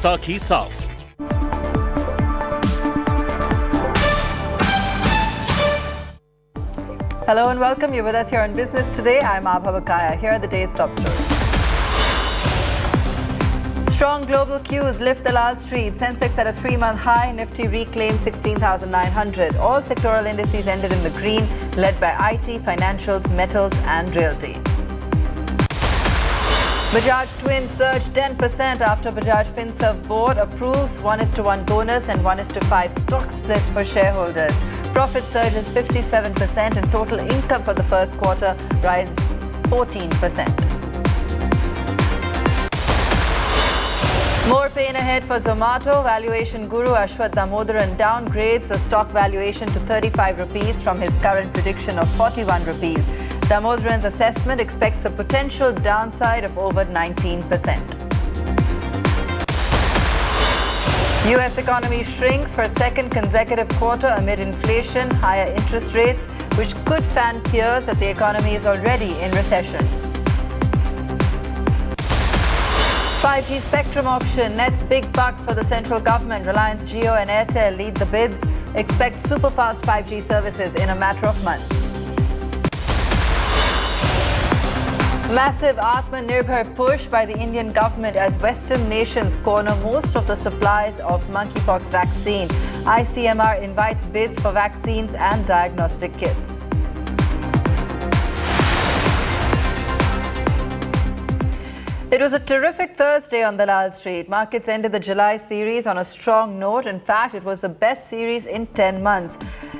ताकि साफ। Hello and welcome. You're with us here on Business Today. I'm Abha Bakaya. Here are the day's top stories. Strong global cues lift the Lal Street. Sensex at a 3-month high. Nifty reclaimed 16,900. All sectoral indices ended in the green, led by IT, financials, metals and realty. Bajaj Twins surged 10% after Bajaj FinServ board approves 1:1 bonus and 1:5 stock split for shareholders. Profit surges 57% and total income for the first quarter rises 14%. More pain ahead for Zomato. Valuation Guru Aswath Damodaran downgrades the stock valuation to 35 rupees from his current prediction of 41 rupees. Damodaran's assessment expects a potential downside of over 19%. US economy shrinks for a second consecutive quarter amid inflation, higher interest rates, which could fan fears that the economy is already in recession. 5G spectrum auction nets big bucks for the central government. Reliance Jio and Airtel lead the bids. Expect super-fast 5G services in a matter of months. Massive Atmanirbhar push by the Indian government as Western nations corner most of the supplies of Monkeypox Vaccine. ICMR invites bids for vaccines and diagnostic kits. It was a terrific Thursday on the Lal Street. Markets ended the July series on a strong note. In fact, it was the best series in 10 months.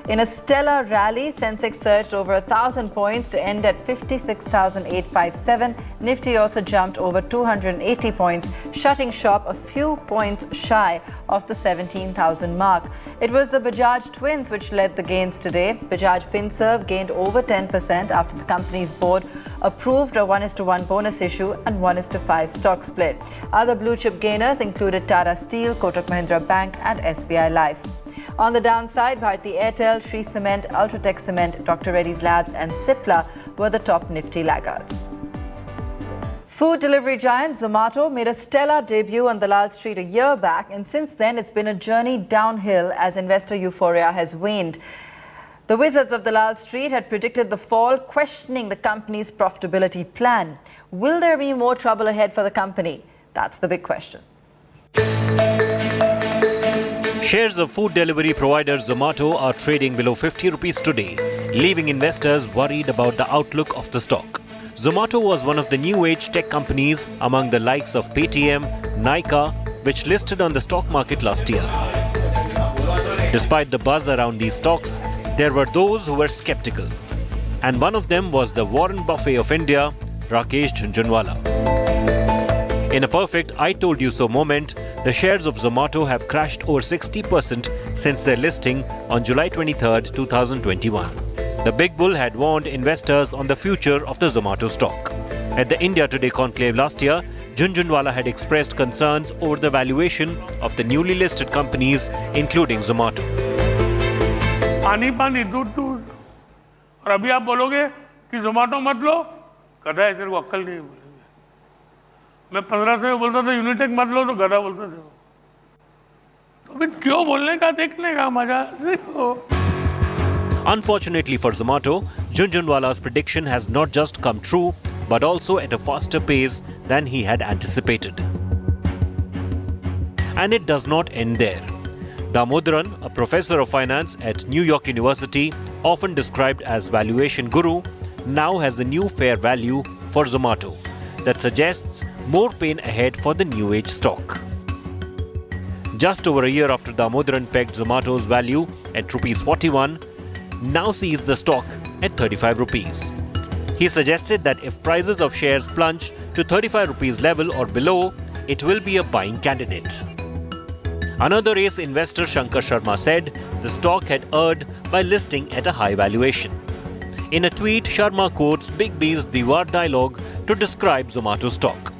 In a stellar rally, Sensex surged over 1,000 points to end at 56,857. Nifty also jumped over 280 points, shutting shop a few points shy of the 17,000 mark. It was the Bajaj Twins which led the gains today. Bajaj FinServ gained over 10% after the company's board approved a 1:1 bonus issue and 1:5 stock split. Other blue chip gainers included Tata Steel, Kotak Mahindra Bank and SBI Life. On the downside, Bharti Airtel, Shree Cement, Ultratech Cement, Dr. Reddy's Labs and Cipla were the top Nifty laggards. Food delivery giant Zomato made a stellar debut on the Lal Street a year back, and since then it's been a journey downhill as investor euphoria has waned. The wizards of the Lal Street had predicted the fall, questioning the company's profitability plan. Will there be more trouble ahead for the company? That's the big question. Shares of food delivery provider Zomato are trading below 50 rupees today, leaving investors worried about the outlook of the stock. Zomato was one of the new age tech companies among the likes of Paytm, Nykaa, which listed on the stock market last year. Despite the buzz around these stocks, there were those who were skeptical. And one of them was the Warren Buffett of India, Rakesh Jhunjhunwala. In a perfect I told you so moment, the shares of Zomato have crashed over 60% since their listing on July 23, 2021. The big bull had warned investors on the future of the Zomato stock. At the India Today conclave last year, Jhunjhunwala had expressed concerns over the valuation of the newly listed companies, including Zomato. पानी पानी दूध दूध और अभी आप बोलोगे कि जोमेटो मत लो, गधा है, तेरे को अक्ल नहीं है। मैं 15 से बोलता था यूनिटेक मत लो तो गधा बोलता था। तो फिर क्यों बोलने का, देखने का मजा देखो। Unfortunately for Zomato, Jhunjhunwala's prediction has not just come true, but also at a faster pace than he had anticipated. And it does not end there. Damodaran, a professor of finance at New York University, often described as Valuation Guru, now has a new fair value for Zomato that suggests more pain ahead for the new age stock. Just over a year after Damodaran pegged Zomato's value at Rs 41, now sees the stock at 35 rupees. He suggested that if prices of shares plunge to 35 rupees level or below, it will be a buying candidate. Another ace investor, Shankar Sharma, said the stock had erred by listing at a high valuation. In a tweet, Sharma quotes Big B's Diwar dialogue to describe Zomato stock.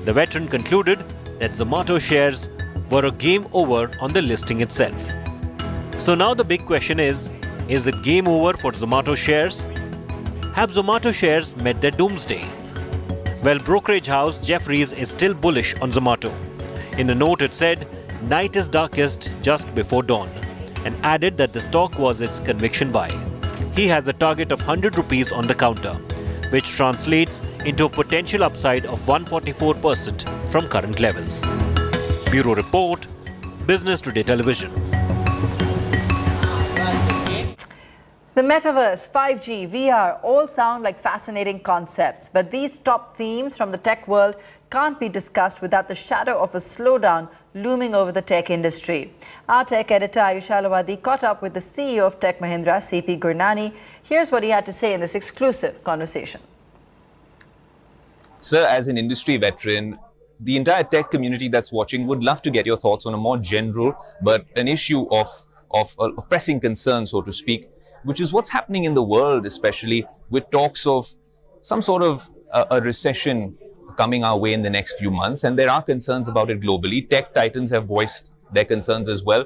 The veteran concluded that Zomato shares were a game over on the listing itself. So now the big question is it game over for Zomato shares? Have Zomato shares met their doomsday? Well, brokerage house Jefferies is still bullish on Zomato. In a note, it said, "Night is darkest just before dawn," and added that the stock was its conviction buy. He has a target of 100 rupees on the counter, which translates into a potential upside of 144% from current levels. Bureau Report, Business Today Television. The metaverse, 5G, VR all sound like fascinating concepts, but these top themes from the tech world can't be discussed without the shadow of a slowdown looming over the tech industry. Our tech editor Ayush Alawadi caught up with the CEO of Tech Mahindra, C.P. Gurnani. Here's what he had to say in this exclusive conversation. Sir, as an industry veteran, the entire tech community that's watching would love to get your thoughts on a more general, but an issue of pressing concern, so to speak, which is what's happening in the world, especially with talks of some sort of a recession coming our way in the next few months. And there are concerns about it globally. Tech titans have voiced their concerns as well.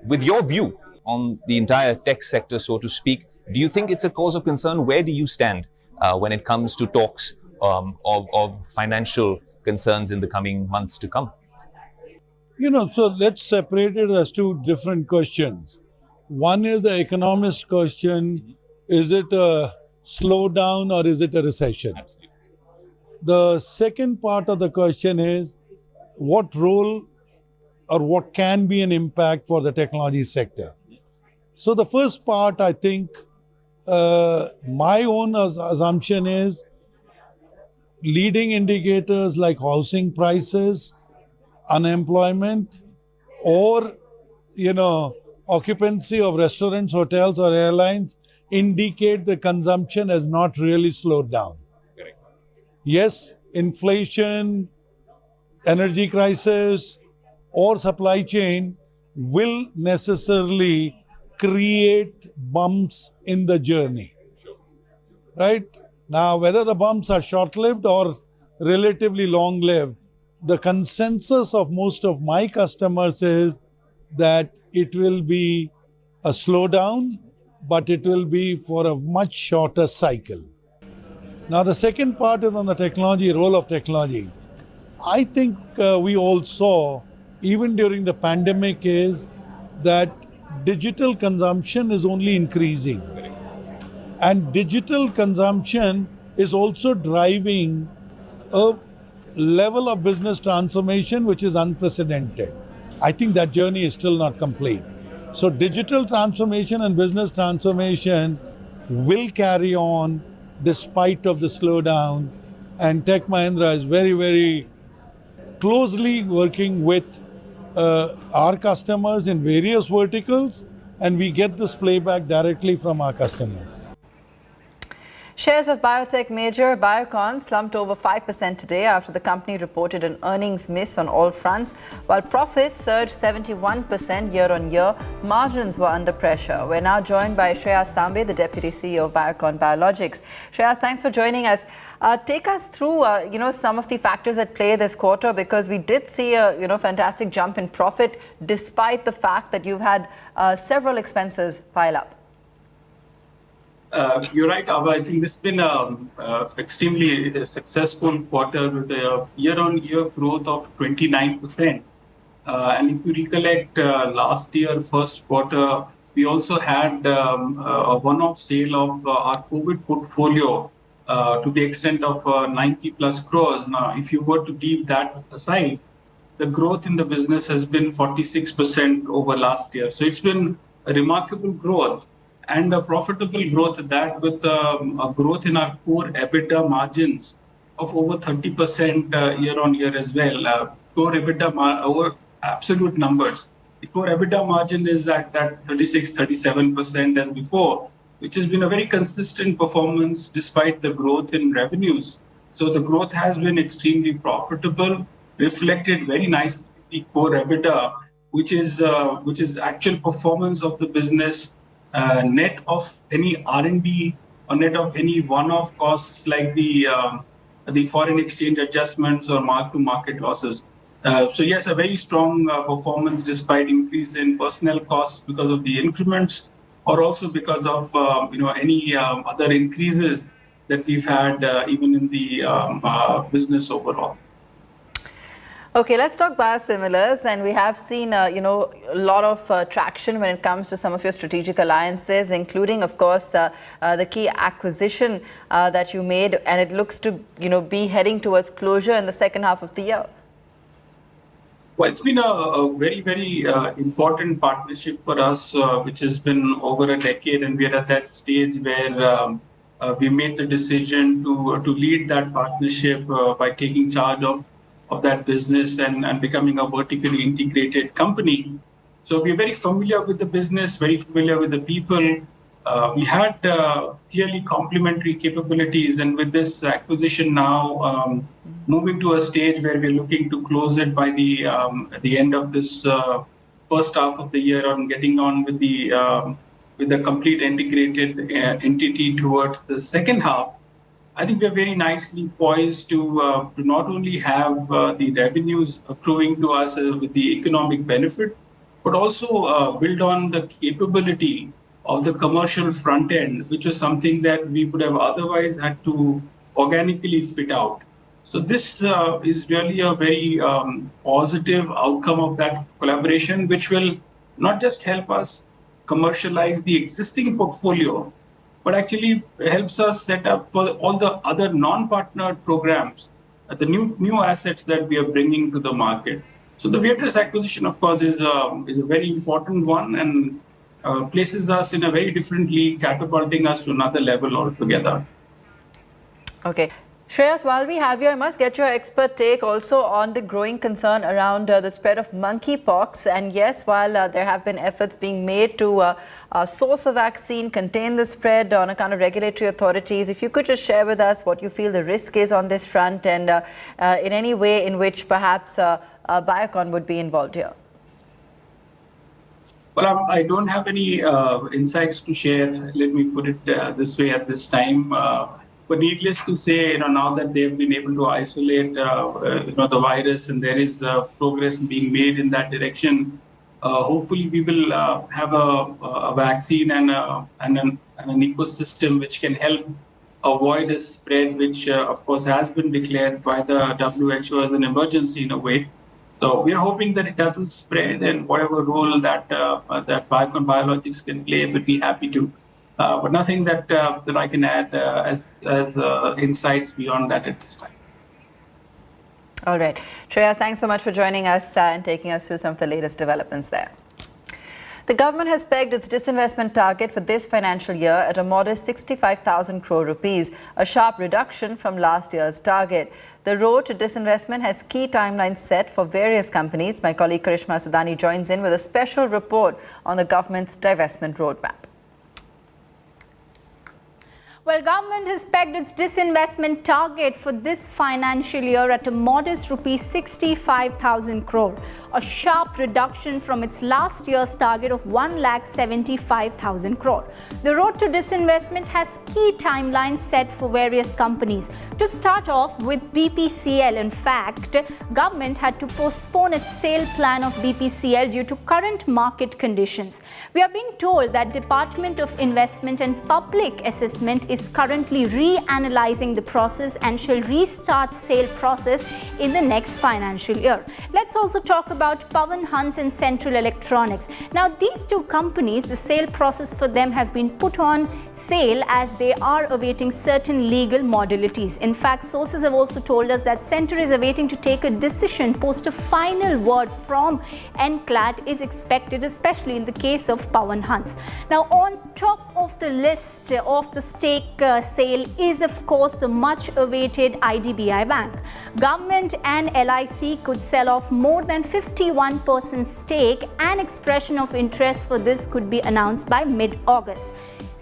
With your view on the entire tech sector, so to speak, do you think it's a cause of concern? Where do you stand when it comes to talks of financial concerns in the coming months to come? So let's separate it as two different questions. One is the economist question, is it a slowdown or is it a recession? Absolutely. The second part of the question is, what role or what can be an impact for the technology sector? So the first part, I think, my own assumption is leading indicators like housing prices, unemployment, or, occupancy of restaurants, hotels, or airlines indicate the consumption has not really slowed down. Correct. Yes, inflation, energy crisis, or supply chain will necessarily create bumps in the journey. Sure. Right? Now, whether the bumps are short-lived or relatively long-lived, the consensus of most of my customers is that it will be a slowdown, but it will be for a much shorter cycle. Now, the second part is on the technology, role of technology. I think we all saw, even during the pandemic, is that digital consumption is only increasing. And digital consumption is also driving a level of business transformation which is unprecedented. I think that journey is still not complete. So digital transformation and business transformation will carry on despite of the slowdown. And Tech Mahindra is very, very closely working with our customers in various verticals, and we get this playback directly from our customers. Shares of biotech major Biocon slumped over 5% today after the company reported an earnings miss on all fronts. While profits surged 71% year-on-year, margins were under pressure. We're now joined by Shreyas Tambe, the Deputy CEO of Biocon Biologics. Shreyas, thanks for joining us. Take us through, some of the factors at play this quarter, because we did see a, fantastic jump in profit despite the fact that you've had several expenses pile up. You're right, Abha. I think this has been an extremely successful quarter with a year-on-year growth of 29%. And if you recollect, last year, first quarter, we also had a one-off sale of our COVID portfolio to the extent of 90 plus crores. Now, if you were to leave that aside, the growth in the business has been 46% over last year. So it's been a remarkable growth. And a profitable growth at that, with a growth in our core EBITDA margins of over 30% year on year as well. Core EBITDA over absolute numbers. The core EBITDA margin is at that 36-37% as before, which has been a very consistent performance despite the growth in revenues. So the growth has been extremely profitable, reflected very nicely in the core EBITDA, which is actual performance of the business. Net of any R&D or net of any one-off costs like the foreign exchange adjustments or mark-to-market losses. So yes, a very strong performance despite increase in personnel costs because of the increments, or also because of any other increases that we've had even in the business overall. Okay, let's talk biosimilars, and we have seen, a lot of traction when it comes to some of your strategic alliances, including, of course, the key acquisition that you made, and it looks to, be heading towards closure in the second half of the year. Well, it's been a very, very important partnership for us, which has been over a decade, and we are at that stage where we made the decision to lead that partnership by taking charge of that business and becoming a vertically integrated company. So we're very familiar with the business, very familiar with the people. We had clearly complementary capabilities, and with this acquisition now moving to a stage where we're looking to close it by the end of this first half of the year, on getting on with the complete integrated entity towards the second half. I think we're very nicely poised to not only have the revenues accruing to us with the economic benefit, but also build on the capability of the commercial front end, which is something that we would have otherwise had to organically fit out. So this is really a very positive outcome of that collaboration, which will not just help us commercialize the existing portfolio, but actually helps us set up for all the other non-partnered programs, the new assets that we are bringing to the market. So the Viatris acquisition, of course, is a very important one, and places us in a very different league, catapulting us to another level altogether. Okay. Shreyas, while we have you, I must get your expert take also on the growing concern around the spread of monkeypox. And yes, while there have been efforts being made to source a vaccine, contain the spread on account of regulatory authorities, if you could just share with us what you feel the risk is on this front, and in any way in which perhaps Biocon would be involved here. Well, I don't have any insights to share. Let me put it this way at this time. But needless to say, now that they've been able to isolate, the virus, and there is progress being made in that direction, hopefully we will have a vaccine and an ecosystem which can help avoid a spread, which of course has been declared by the WHO as an emergency in a way. So we're hoping that it doesn't spread, and whatever role that Biocon Biologics can play, we'll be happy to. But nothing that I can add as insights beyond that at this time. All right. Shreyas, thanks so much for joining us and taking us through some of the latest developments there. The government has pegged its disinvestment target for this financial year at a modest 65,000 crore rupees, a sharp reduction from last year's target. The road to disinvestment has key timelines set for various companies. My colleague Karishma Sudani joins in with a special report on the government's divestment roadmap. Well, government has pegged its disinvestment target for this financial year at a modest rupees 65,000 crore, a sharp reduction from its last year's target of 1,75,000 crore. The road to disinvestment has key timelines set for various companies. To start off with BPCL, in fact, government had to postpone its sale plan of BPCL due to current market conditions. We are being told that Department of Investment and Public Assessment is currently reanalyzing the process and shall restart sale process in the next financial year. Let's also talk about Pawan Hans and Central Electronics. Now, these two companies, the sale process for them have been put on sale as they are awaiting certain legal modalities. In fact, sources have also told us that Centre is awaiting to take a decision post a final word from NCLAT is expected, especially in the case of Pawan Hans. Now, on top of the list of the stake sale is, of course, the much awaited IDBI Bank. Government and LIC could sell off more than 51% stake, and expression of interest for this could be announced by mid-August.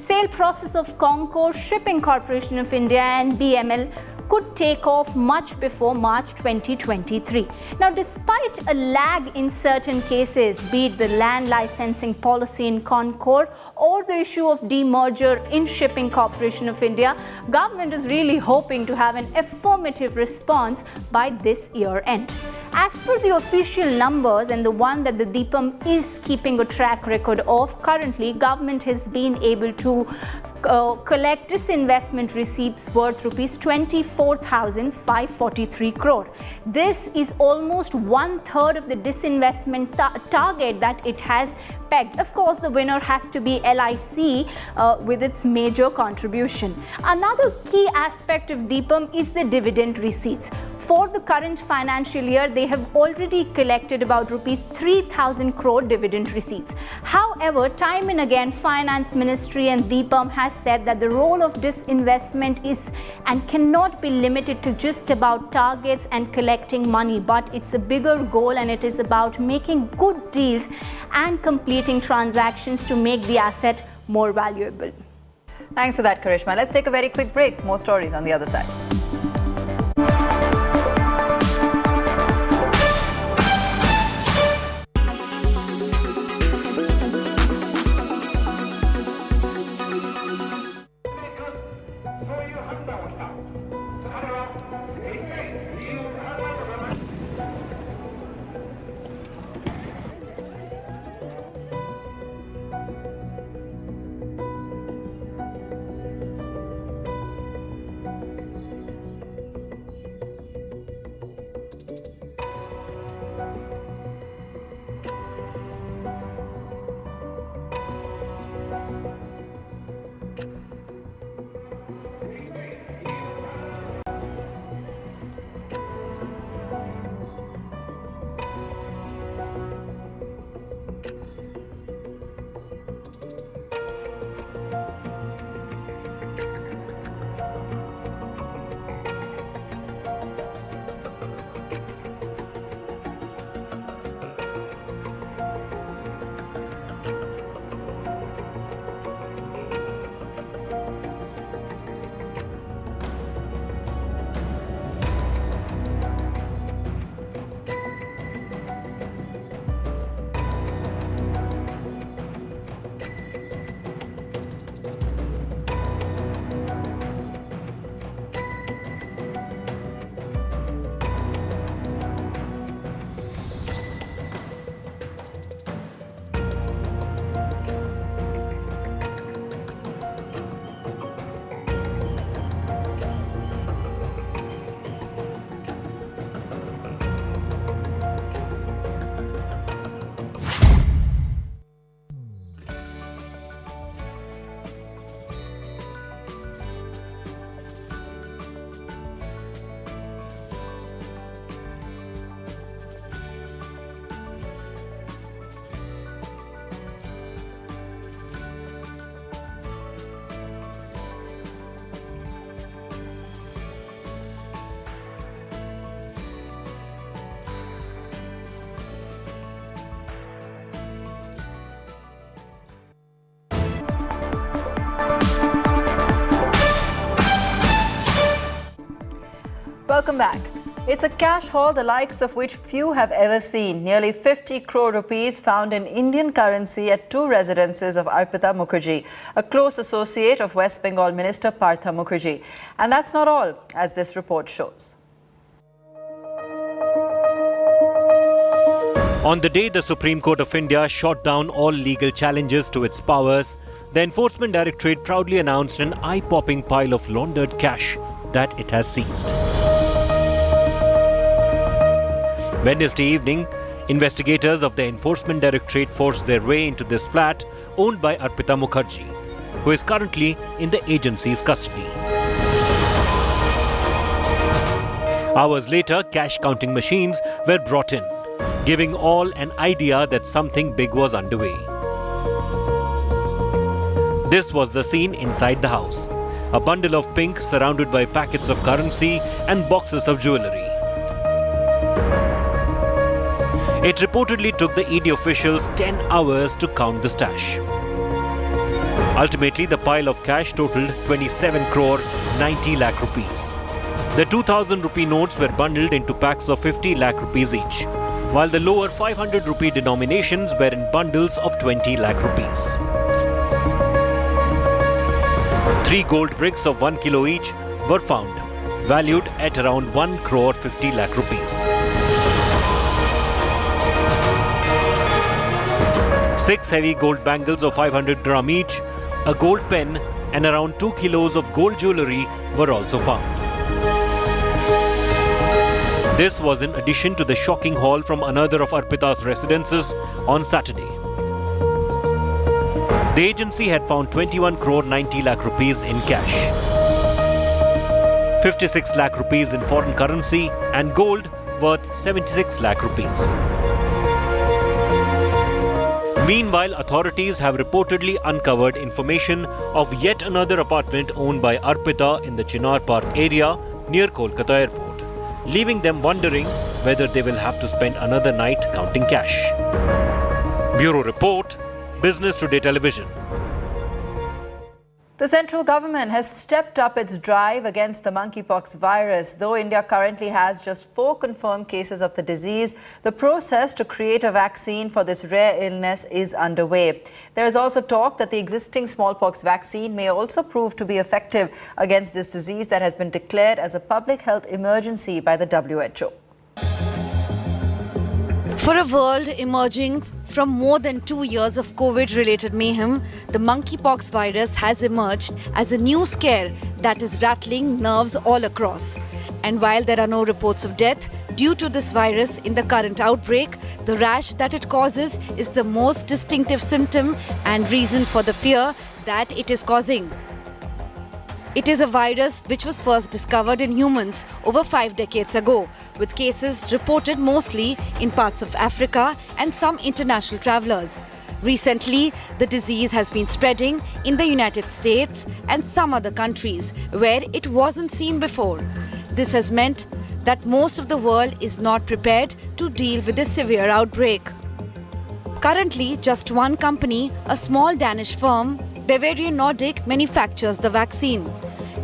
Sale process of Concord Shipping Corporation of India and BML could take off much before March 2023. Now, despite a lag in certain cases, be it the land licensing policy in Concord or the issue of demerger in Shipping Corporation of India, government is really hoping to have an affirmative response by this year end. As per the official numbers and the one that the DIPAM is keeping a track record of, currently government has been able to collect disinvestment receipts worth rupees 24,543 crore. This is almost 1/3 of the disinvestment target that it has pegged. Of course, the winner has to be LIC with its major contribution. Another key aspect of Deepam is the dividend receipts. For the current financial year, they have already collected about rupees 3,000 crore dividend receipts. However, time and again, Finance Ministry and Deepam has said that the role of disinvestment is and cannot be limited to just about targets and collecting money, but it's a bigger goal, and it is about making good deals and completing transactions to make the asset more valuable. Thanks for that, Karishma. Let's take a very quick break. More stories on the other side. Welcome back. It's a cash haul the likes of which few have ever seen. Nearly 50 crore rupees found in Indian currency at two residences of Arpita Mukherjee, a close associate of West Bengal Minister Partha Mukherjee. And that's not all, as this report shows. On the day the Supreme Court of India shot down all legal challenges to its powers, the Enforcement Directorate proudly announced an eye-popping pile of laundered cash that it has seized. Wednesday evening, investigators of the Enforcement Directorate forced their way into this flat owned by Arpita Mukherjee, who is currently in the agency's custody. Hours later, cash counting machines were brought in, giving all an idea that something big was underway. This was the scene inside the house. A bundle of pink surrounded by packets of currency and boxes of jewellery. It reportedly took the ED officials 10 hours to count the stash. Ultimately, the pile of cash totaled 27 crore 90 lakh rupees. The 2,000 rupee notes were bundled into packs of 50 lakh rupees each, while the lower 500 rupee denominations were in bundles of 20 lakh rupees. 3 gold bricks of 1 kilo each were found, valued at around 1 crore 50 lakh rupees. 6 heavy gold bangles of 500 dirham each, a gold pen and around 2 kilos of gold jewellery were also found. This was in addition to the shocking haul from another of Arpita's residences on Saturday. The agency had found 21 crore 90 lakh rupees in cash, 56 lakh rupees in foreign currency and gold worth 76 lakh rupees. Meanwhile, authorities have reportedly uncovered information of yet another apartment owned by Arpita in the Chinar Park area near Kolkata airport, leaving them wondering whether they will have to spend another night counting cash. Bureau Report, Business Today Television. The central government has stepped up its drive against the monkeypox virus. Though India currently has just 4 confirmed cases of the disease, the process to create a vaccine for this rare illness is underway. There is also talk that the existing smallpox vaccine may also prove to be effective against this disease that has been declared as a public health emergency by the WHO. For a world emerging from more than 2 years of COVID-related mayhem, the monkeypox virus has emerged as a new scare that is rattling nerves all across. And while there are no reports of death due to this virus in the current outbreak, the rash that it causes is the most distinctive symptom and reason for the fear that it is causing. It is a virus which was first discovered in humans over 5 decades ago, with cases reported mostly in parts of Africa and some international travelers. Recently, the disease has been spreading in the United States and some other countries where it wasn't seen before. This has meant that most of the world is not prepared to deal with this severe outbreak. Currently, just one company, a small Danish firm, Bavarian Nordic, manufactures the vaccine.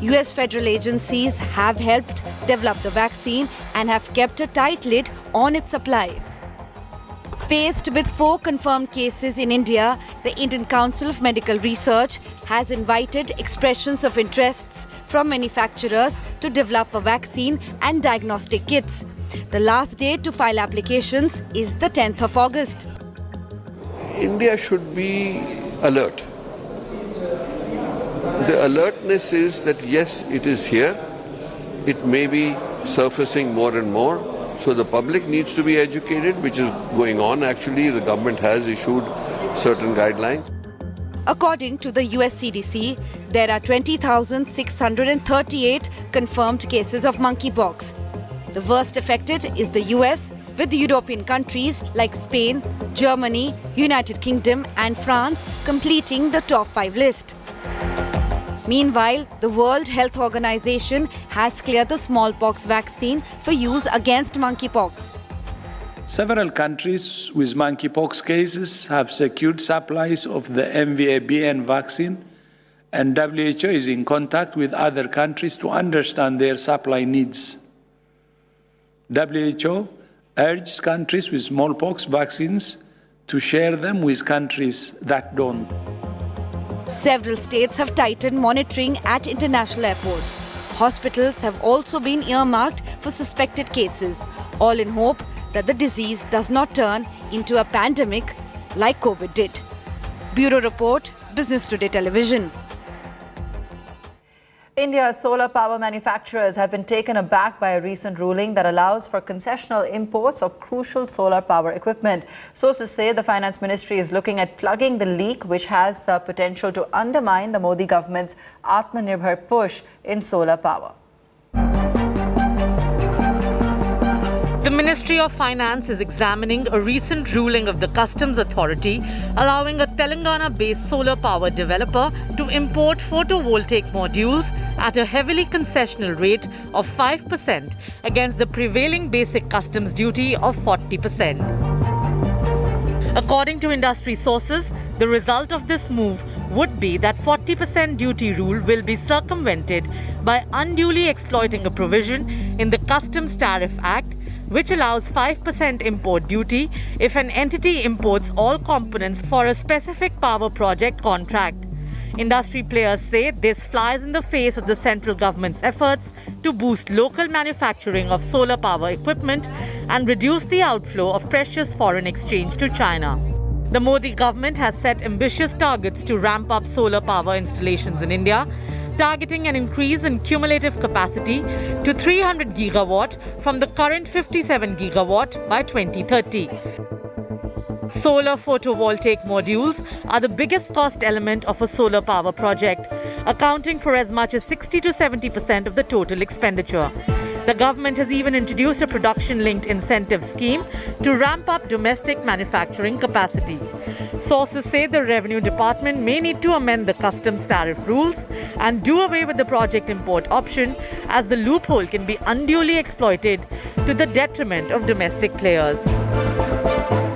US federal agencies have helped develop the vaccine and have kept a tight lid on its supply. Faced with 4 confirmed cases in India, the Indian Council of Medical Research has invited expressions of interests from manufacturers to develop a vaccine and diagnostic kits. The last date to file applications is the 10th of August. India should be alert. The alertness is that yes, it is here. It may be surfacing more and more. So the public needs to be educated, which is going on. Actually, the government has issued certain guidelines. According to the US CDC, there are 20,638 confirmed cases of monkeypox. The worst affected is the US, with European countries like Spain, Germany, United Kingdom and France completing the top 5 list. Meanwhile, the World Health Organization has cleared the smallpox vaccine for use against monkeypox. Several countries with monkeypox cases have secured supplies of the MVA-BN vaccine, and WHO is in contact with other countries to understand their supply needs. WHO urges countries with smallpox vaccines to share them with countries that don't. Several states have tightened monitoring at international airports. Hospitals have also been earmarked for suspected cases, all in hope that the disease does not turn into a pandemic like COVID did. Bureau Report, Business Today Television. India's solar power manufacturers have been taken aback by a recent ruling that allows for concessional imports of crucial solar power equipment. Sources say the Finance Ministry is looking at plugging the leak, which has the potential to undermine the Modi government's Atmanirbhar push in solar power. The Ministry of Finance is examining a recent ruling of the Customs Authority allowing a Telangana-based solar power developer to import photovoltaic modules at a heavily concessional rate of 5% against the prevailing basic customs duty of 40%. According to industry sources, the result of this move would be that 40% duty rule will be circumvented by unduly exploiting a provision in the Customs Tariff Act, which allows 5% import duty if an entity imports all components for a specific power project contract. Industry players say this flies in the face of the central government's efforts to boost local manufacturing of solar power equipment and reduce the outflow of precious foreign exchange to China. The Modi government has set ambitious targets to ramp up solar power installations in India, targeting an increase in cumulative capacity to 300 gigawatt from the current 57 gigawatt by 2030. Solar photovoltaic modules are the biggest cost element of a solar power project, accounting for as much as 60 to 70% of the total expenditure. The government has even introduced a production-linked incentive scheme to ramp up domestic manufacturing capacity. Sources say the Revenue Department may need to amend the customs tariff rules and do away with the project import option, as the loophole can be unduly exploited to the detriment of domestic players.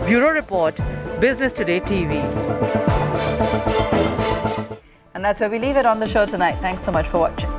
Bureau Report, Business Today TV. And that's where we leave it on the show tonight. Thanks so much for watching.